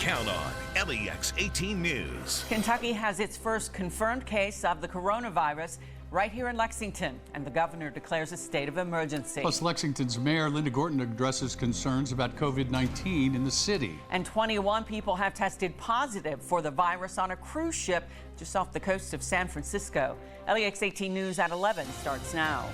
Count on LEX 18 News. Kentucky has its first confirmed case of the coronavirus right here in Lexington, and the governor declares a state of emergency. Plus, Lexington's Mayor Linda Gorton addresses concerns about COVID-19 in the city. And 21 people have tested positive for the virus on a cruise ship just off the coast of San Francisco. LEX 18 News at 11 starts now.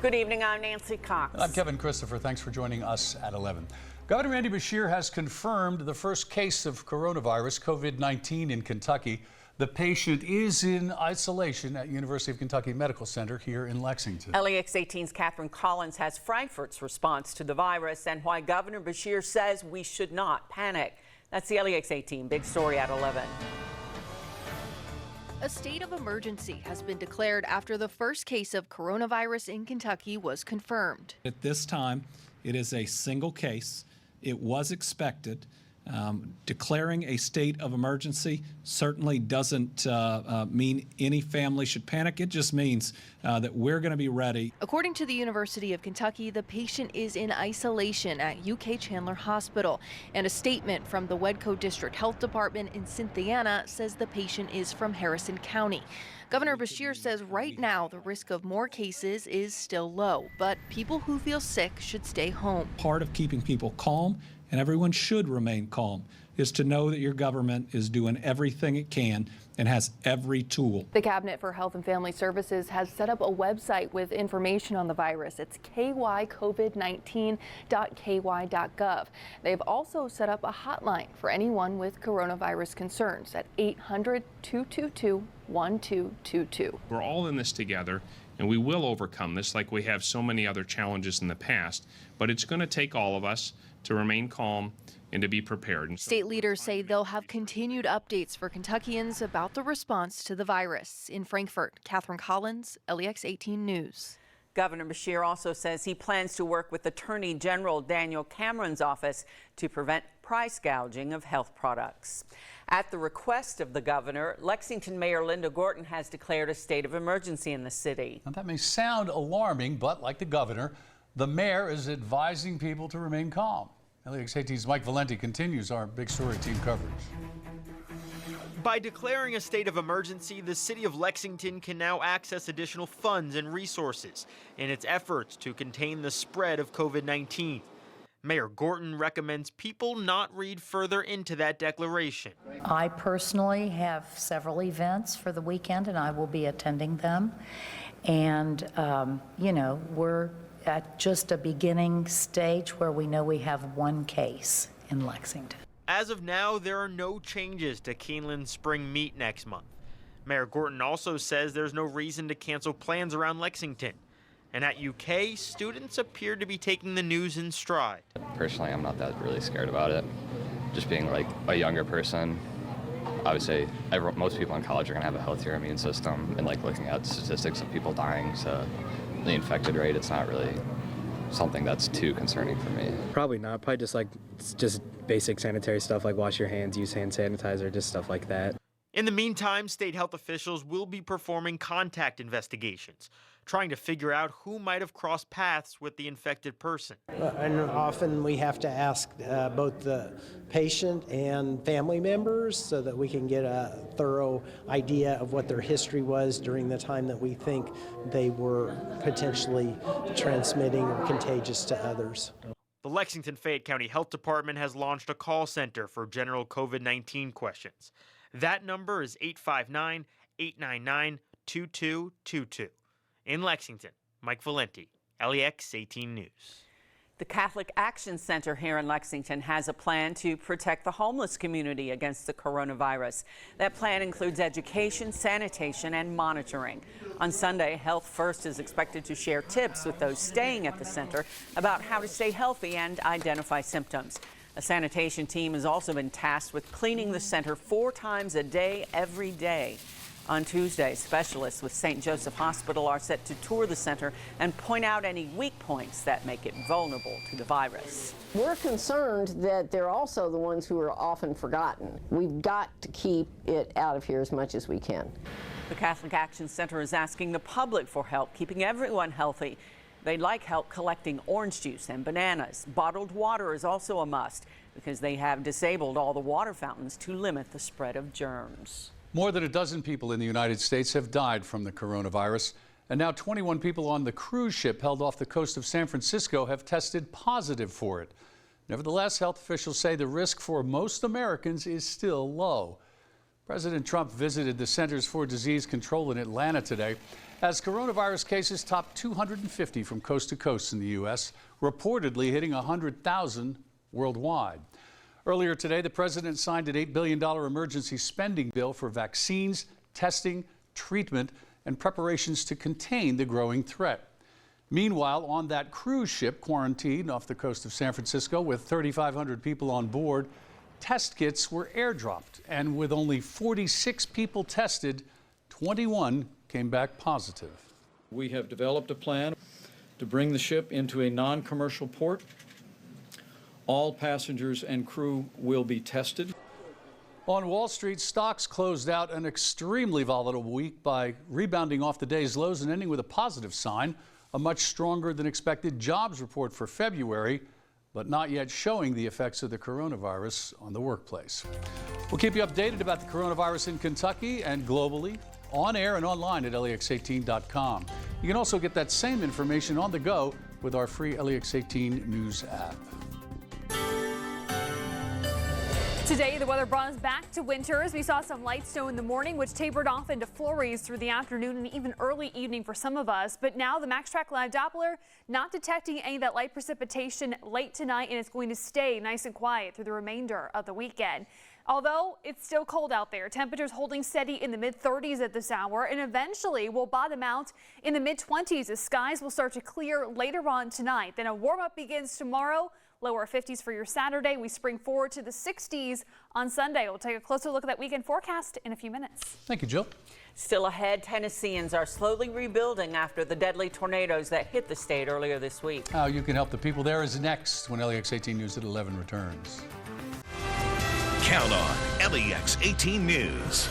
Good evening, I'm Nancy Cox. I'm Kevin Christopher. Thanks for joining us at 11. Governor Andy Beshear has confirmed the first case of coronavirus, COVID-19, in Kentucky. The patient is in isolation at University of Kentucky Medical Center here in Lexington. LEX 18's Catherine Collins has Frankfort's response to the virus and why Governor Beshear says we should not panic. That's the LEX 18 big story at 11. A state of emergency has been declared after the first case of coronavirus in Kentucky was confirmed. At this time, it is a single case. It was expected. Declaring a state of emergency certainly doesn't mean any family should panic. It just means that we're going to be ready. According to the University of Kentucky, the patient is in isolation at UK Chandler Hospital. And a statement from the Wedco District Health Department in Cynthiana says the patient is from Harrison County. Governor Beshear says right now the risk of more cases is still low, but people who feel sick should stay home. Part of keeping people calm, and everyone should remain calm, is to know that your government is doing everything it can and has every tool. The Cabinet for Health and Family Services has set up a website with information on the virus. It's kycovid19.ky.gov. They've also set up a hotline for anyone with coronavirus concerns at 800-222-1222. We're all in this together, and we will overcome this like we have so many other challenges in the past, but it's going to take all of us to remain calm and to be prepared. State leaders say they'll have continued updates for Kentuckians about the response to the virus. In Frankfort, Catherine Collins, LEX 18 News. Governor Beshear also says he plans to work with Attorney General Daniel Cameron's office to prevent price gouging of health products. At the request of the governor, Lexington Mayor Linda Gorton has declared a state of emergency in the city. Now, that may sound alarming, but like the governor, the mayor is advising people to remain calm. LEX 18's Mike Valenti continues our big story team coverage. By declaring a state of emergency, the city of Lexington can now access additional funds and resources in its efforts to contain the spread of COVID-19. Mayor Gorton recommends people not read further into that declaration. I personally have several events for the weekend, and I will be attending them. And, we're at just a beginning stage where we know we have one case in Lexington. As of now, there are no changes to Keeneland's spring meet next month. Mayor Gorton also says there's no reason to cancel plans around Lexington. And at UK, students appear to be taking the news in stride. Personally, I'm not that really scared about it. Just being like a younger person, obviously most people in college are going to have a healthier immune system, and like looking at statistics of people dying, so the infected rate, it's not really something that's too concerning for me. Probably not. Probably just basic sanitary stuff like wash your hands, use hand sanitizer, just stuff like that. In the meantime, state health officials will be performing contact investigations, trying to figure out who might have crossed paths with the infected person. And often we have to ask both the patient and family members so that we can get a thorough idea of what their history was during the time that we think they were potentially transmitting or contagious to others. The Lexington Fayette County Health Department has launched a call center for general COVID-19 questions. That number is 859-899-2222. In Lexington, Mike Valenti, LEX 18 News. The Catholic Action Center here in Lexington has a plan to protect the homeless community against the coronavirus. That plan includes education, sanitation, and monitoring. On Sunday, Health First is expected to share tips with those staying at the center about how to stay healthy and identify symptoms. A sanitation team has also been tasked with cleaning the center 4 times a day, every day. On Tuesday, specialists with St. Joseph Hospital are set to tour the center and point out any weak points that make it vulnerable to the virus. We're concerned that they're also the ones who are often forgotten. We've got to keep it out of here as much as we can. The Catholic Action Center is asking the public for help keeping everyone healthy. They'd like help collecting orange juice and bananas. Bottled water is also a must because they have disabled all the water fountains to limit the spread of germs. More than a dozen people in the United States have died from the coronavirus, and now 21 people on the cruise ship held off the coast of San Francisco have tested positive for it. Nevertheless, health officials say the risk for most Americans is still low. President Trump visited the Centers for Disease Control in Atlanta today as coronavirus cases topped 250 from coast to coast in the U.S., reportedly hitting 100,000 worldwide. Earlier today, the president signed an $8 billion emergency spending bill for vaccines, testing, treatment, and preparations to contain the growing threat. Meanwhile, on that cruise ship quarantined off the coast of San Francisco with 3,500 people on board, test kits were airdropped, and with only 46 people tested, 21 came back positive. We have developed a plan to bring the ship into a non-commercial port. All passengers and crew will be tested. On Wall Street, stocks closed out an extremely volatile week by rebounding off the day's lows and ending with a positive sign, a much stronger than expected jobs report for February, but not yet showing the effects of the coronavirus on the workplace. We'll keep you updated about the coronavirus in Kentucky and globally, on air and online at LEX18.com. You can also get that same information on the go with our free LEX18 News app. Today, the weather brought us back to winter as we saw some light snow in the morning, which tapered off into flurries through the afternoon and even early evening for some of us. But now the MaxTrack Live Doppler not detecting any of that light precipitation late tonight, and it's going to stay nice and quiet through the remainder of the weekend. Although it's still cold out there, temperatures holding steady in the mid-30s at this hour, and eventually will bottom out in the mid-20s as skies will start to clear later on tonight. Then a warm-up begins tomorrow. Lower 50s for your Saturday. We spring forward to the 60s on Sunday. We'll take a closer look at that weekend forecast in a few minutes. Thank you, Jill. Still ahead, Tennesseans are slowly rebuilding after the deadly tornadoes that hit the state earlier this week. How you can help the people there is next when LEX 18 News at 11 returns. Count on LEX 18 News.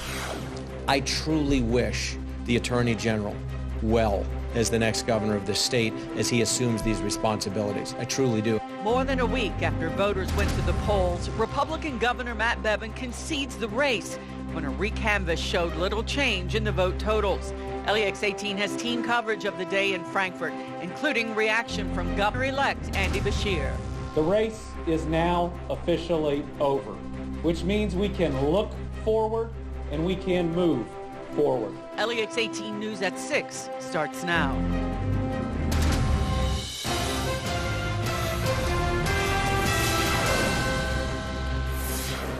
I truly wish the Attorney General well as the next governor of the state as he assumes these responsibilities. I truly do. More than a week after voters went to the polls, Republican Governor Matt Bevin concedes the race when a recanvass showed little change in the vote totals. LEX 18 has team coverage of the day in Frankfort, including reaction from Governor-elect Andy Beshear. The race is now officially over, which means we can look forward and we can move forward. LEX 18 News at 6 starts now.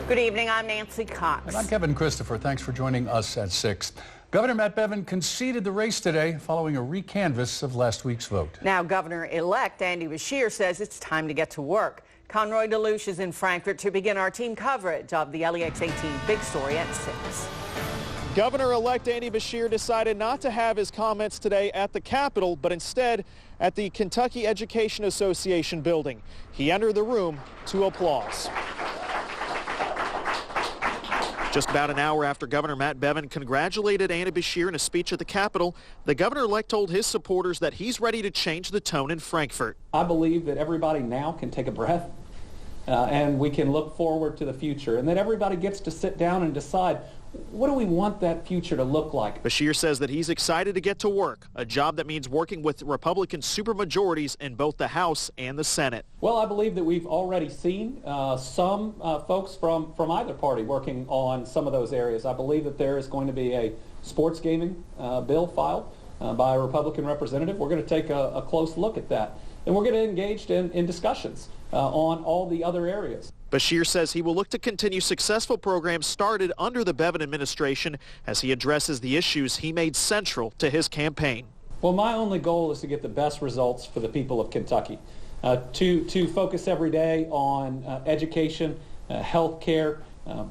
Good evening, I'm Nancy Cox. And I'm Kevin Christopher. Thanks for joining us at 6. Governor Matt Bevin conceded the race today following a recanvass of last week's vote. Now, Governor-elect Andy Beshear says it's time to get to work. Conroy DeLucia is in Frankfurt to begin our team coverage of the LEX 18 Big Story at 6. Governor-elect Andy Beshear decided not to have his comments today at the Capitol, but instead at the Kentucky Education Association building. He entered the room to applause. Just about an hour after Governor Matt Bevin congratulated Andy Beshear in a speech at the Capitol, the governor-elect told his supporters that he's ready to change the tone in Frankfort. I believe that everybody now can take a breath and we can look forward to the future, and that everybody gets to sit down and decide, what do we want that future to look like? Beshear says that he's excited to get to work, a job that means working with Republican supermajorities in both the House and the Senate. Well, I believe that we've already seen some folks from either party working on some of those areas. I believe that there is going to be a sports gaming bill filed by a Republican representative. We're going to take a close look at that, and we're going to engage in discussions on all the other areas. Beshear says he will look to continue successful programs started under the Bevin administration as he addresses the issues he made central to his campaign. Well, my only goal is to get the best results for the people of Kentucky, to focus every day on education, health care,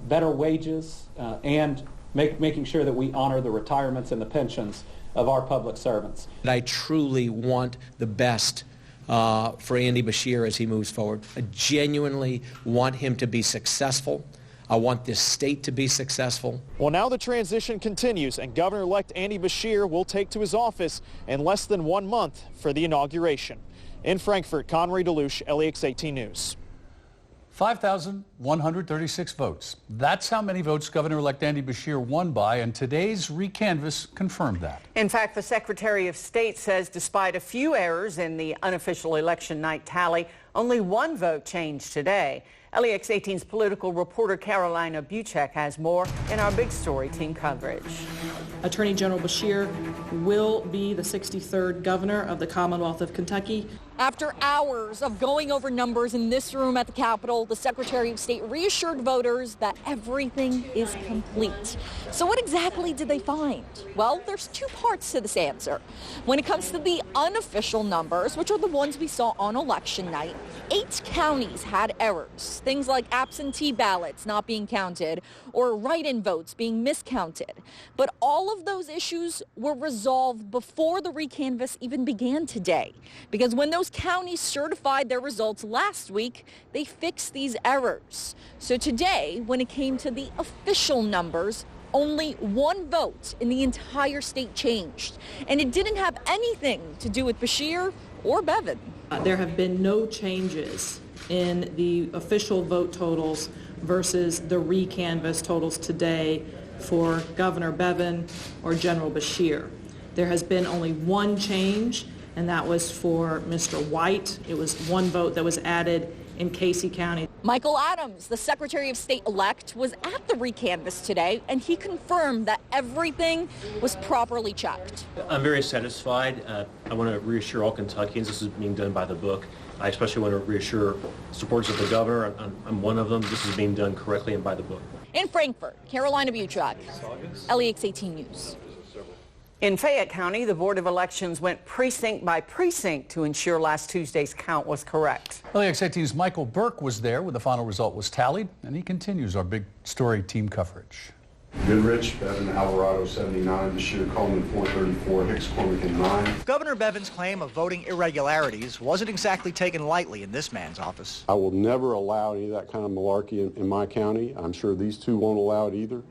better wages, and making sure that we honor the retirements and the pensions of our public servants. I truly want the best for Andy Beshear as he moves forward. I genuinely want him to be successful. I want this state to be successful. Well, now the transition continues, and Governor-elect Andy Beshear will take to his office in less than 1 month for the inauguration. In Frankfort, Conrad DeLuche, LEX 18 News. 5,136 votes. That's how many votes Governor-elect Andy Beshear won by, and today's recanvass confirmed that. In fact, the Secretary of State says despite a few errors in the unofficial election night tally, only one vote changed today. LEX 18's political reporter Carolina Buchek has more in our big story team coverage. Attorney General Beshear will be the 63rd governor of the Commonwealth of Kentucky. After hours of going over numbers in this room at the Capitol, the Secretary of State reassured voters that everything is complete. So what exactly did they find? Well, there's two parts to this answer. When it comes to the unofficial numbers, which are the ones we saw on election night, 8 counties had errors. Things like absentee ballots not being counted or write-in votes being miscounted. But all of those issues were resolved before the recanvass even began today. Because when those counties certified their results last week, they fixed these errors. So today, when it came to the official numbers, only one vote in the entire state changed. And it didn't have anything to do with Beshear or Bevin. There have been no changes in the official vote totals versus the recanvass totals today for Governor Bevin or General Beshear. There has been only one change, and that was for Mr. White. It was one vote that was added in Casey County. Michael Adams, the Secretary of State-elect, was at the recanvass today, and he confirmed that everything was properly checked. I'm very satisfied. I want to reassure all Kentuckians this is being done by the book. I especially want to reassure supporters of the governor. I'm one of them. This is being done correctly and by the book. In Frankfort, Carolina Buchek, LEX 18 News. In Fayette County, the Board of Elections went precinct by precinct to ensure last Tuesday's count was correct. LEX 18's Michael Burke was there when the final result was tallied, and he continues our big story team coverage. Goodrich, Bevin, Alvarado 79, Beshear, Coleman 434, Hicks, Cormican 9. Governor Bevin's claim of voting irregularities wasn't exactly taken lightly in this man's office. I will never allow any of that kind of malarkey in my county. I'm sure these two won't allow it either.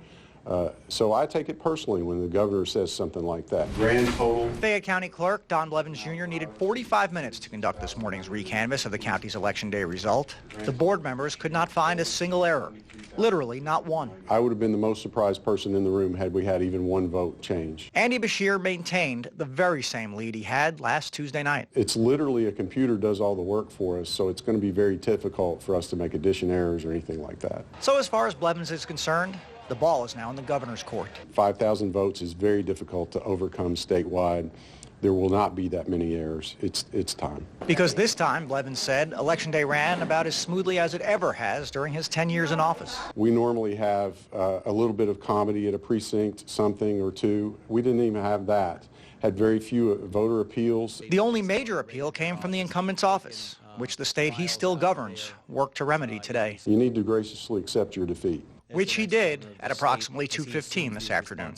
So I take it personally when the governor says something like that. Grand total. Fayette County Clerk Don Blevins Jr. needed 45 minutes to conduct this morning's recanvass of the county's Election Day result. The board members could not find a single error. Literally not one. I would have been the most surprised person in the room had we had even one vote change. Andy Beshear maintained the very same lead he had last Tuesday night. It's literally a computer does all the work for us, so it's going to be very difficult for us to make addition errors or anything like that. So as far as Blevins is concerned, the ball is now in the governor's court. 5,000 votes is very difficult to overcome statewide. There will not be that many errors. It's time. Because this time, Blevins said, Election Day ran about as smoothly as it ever has during his 10 years in office. We normally have a little bit of comedy at a precinct, something or two. We didn't even have that. Had very few voter appeals. The only major appeal came from the incumbent's office, which the state he still governs worked to remedy today. You need to graciously accept your defeat. Which he did at approximately 2:15 this afternoon.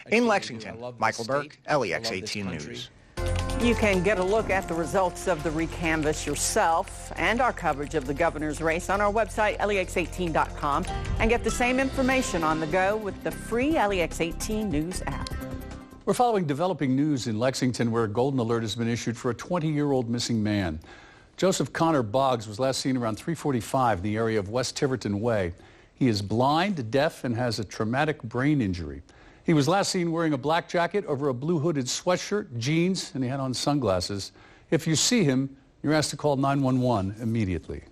In Lexington, Michael Burke, LEX 18 News. You can get a look at the results of the recanvass yourself and our coverage of the governor's race on our website, lex18.com, and get the same information on the go with the free LEX 18 News app. We're following developing news in Lexington, where a golden alert has been issued for a 20-year-old missing man. Joseph Connor Boggs was last seen around 3:45 in the area of West Tiverton Way. He is blind, deaf, and has a traumatic brain injury. He was last seen wearing a black jacket over a blue hooded sweatshirt, jeans, and he had on sunglasses. If you see him, you're asked to call 911 immediately.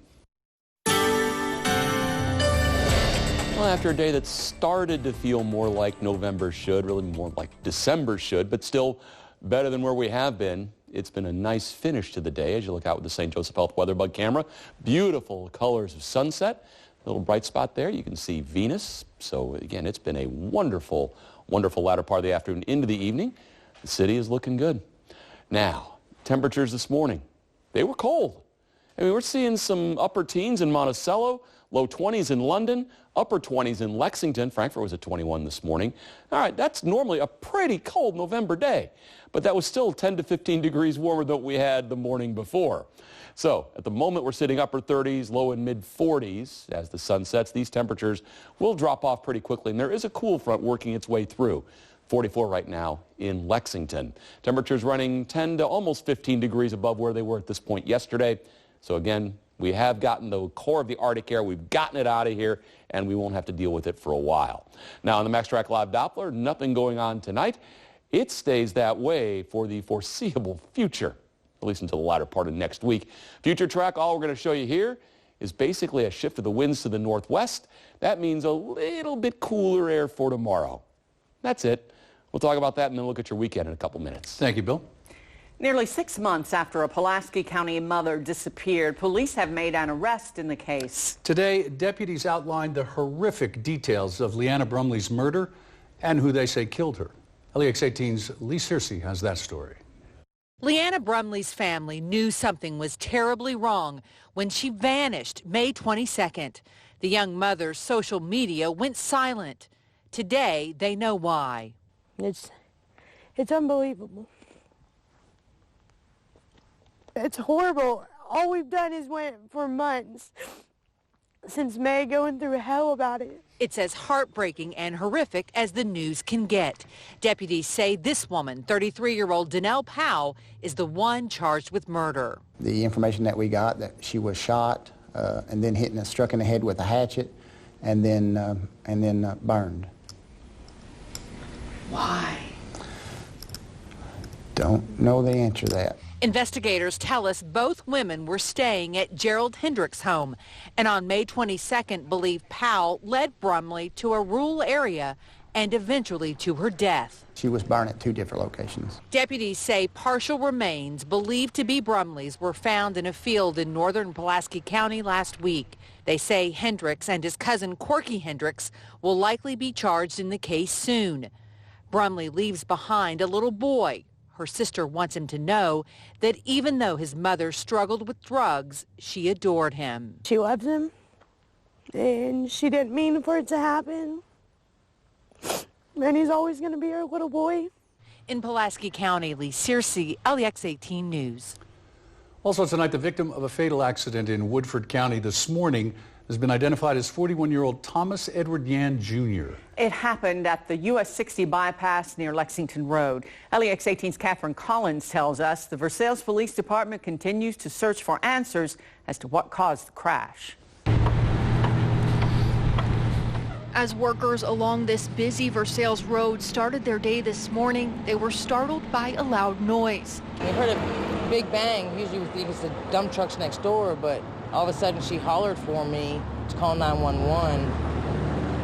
Well, after a day that started to feel more like November should, really more like December should, but still better than where we have been, it's been a nice finish to the day as you look out with the St. Joseph Health WeatherBug camera. Beautiful colors of sunset. A little bright spot there. You can see Venus. So again, it's been a wonderful, wonderful latter part of the afternoon into the evening. The city is looking good. Now, temperatures this morning, they were cold. I mean, we're seeing some upper teens in Monticello. Low 20s in London, upper 20s in Lexington. Frankfurt was at 21 this morning. All right, that's normally a pretty cold November day, but that was still 10 to 15 degrees warmer than what we had the morning before. So at the moment, we're sitting upper 30s, low and mid 40s. As the sun sets, these temperatures will drop off pretty quickly, and there is a cool front working its way through. 44 right now in Lexington. Temperatures running 10 to almost 15 degrees above where they were at this point yesterday. So again, we have gotten the core of the Arctic air. We've gotten it out of here, and we won't have to deal with it for a while. Now, on the MaxTrack Live Doppler, nothing going on tonight. It stays that way for the foreseeable future, at least until the latter part of next week. Future track, all we're going to show you here is basically a shift of the winds to the northwest. That means a little bit cooler air for tomorrow. That's it. We'll talk about that and then look at your weekend in a couple minutes. Thank you, Bill. Nearly 6 months after a Pulaski County mother disappeared, police have made an arrest in the case. Today, deputies outlined the horrific details of Leanna Brumley's murder and who they say killed her. LEX 18's Lee Searcy has that story. Leanna Brumley's family knew something was terribly wrong when she vanished May 22nd. The young mother's social media went silent. Today, they know why. It's unbelievable. It's horrible. All we've done is went for months since May going through hell about it. It's as heartbreaking and horrific as the news can get. Deputies say this woman, 33-year-old Danelle Powell, is the one charged with murder. The information that we got that she was shot and then struck in the head with a hatchet and then burned. Why? Don't know the answer to that. Investigators tell us both women were staying at Gerald Hendricks' home and on May 22nd believe Powell led Brumley to a rural area and eventually to her death. She was burned at 2 different locations. Deputies say partial remains believed to be Brumley's were found in a field in northern Pulaski County last week. They say Hendricks and his cousin Corky Hendricks will likely be charged in the case soon. Brumley leaves behind a little boy. Her sister wants him to know that even though his mother struggled with drugs, she adored him. She loves him, and she didn't mean for it to happen. And he's always going to be her little boy. In Pulaski County, Lee Searcy, LEX 18 News. Also tonight, the victim of a fatal accident in Woodford County this morning has been identified as 41-year-old Thomas Edward Yan Jr. It happened at the US 60 bypass near Lexington Road. LEX 18's Catherine Collins tells us the Versailles Police Department continues to search for answers as to what caused the crash. As workers along this busy Versailles road started their day this morning, they were startled by a loud noise. We heard a big bang. Usually we think it's the dump trucks next door, but all of a sudden she hollered for me to call 911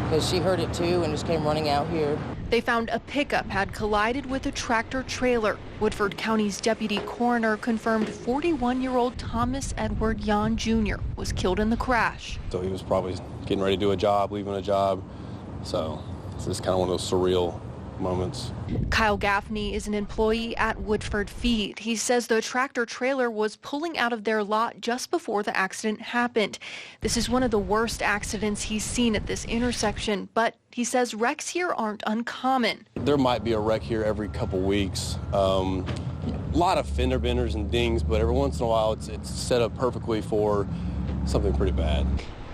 because she heard it too and just came running out here. They found a pickup had collided with a tractor trailer. Woodford County's deputy coroner confirmed 41-year-old Thomas Edward Yan Jr. was killed in the crash. So he was probably getting ready to do a job, leaving a job. So it's just kind of one of those surreal moments. Kyle Gaffney is an employee at Woodford Feed. He says the tractor trailer was pulling out of their lot just before the accident happened. This is one of the worst accidents he's seen at this intersection, but he says wrecks here aren't uncommon. There might be a wreck here every couple weeks. A lot of fender benders and dings, but every once in a while it's set up perfectly for something pretty bad.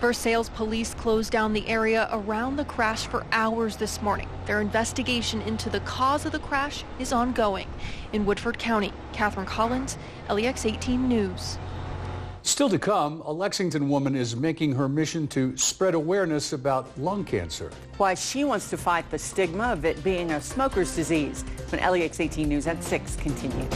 Versailles police closed down the area around the crash for hours this morning. Their investigation into the cause of the crash is ongoing. In Woodford County, Catherine Collins, LEX 18 News. Still to come, a Lexington woman is making her mission to spread awareness about lung cancer. Why she wants to fight the stigma of it being a smoker's disease. When LEX 18 News at 6 continues.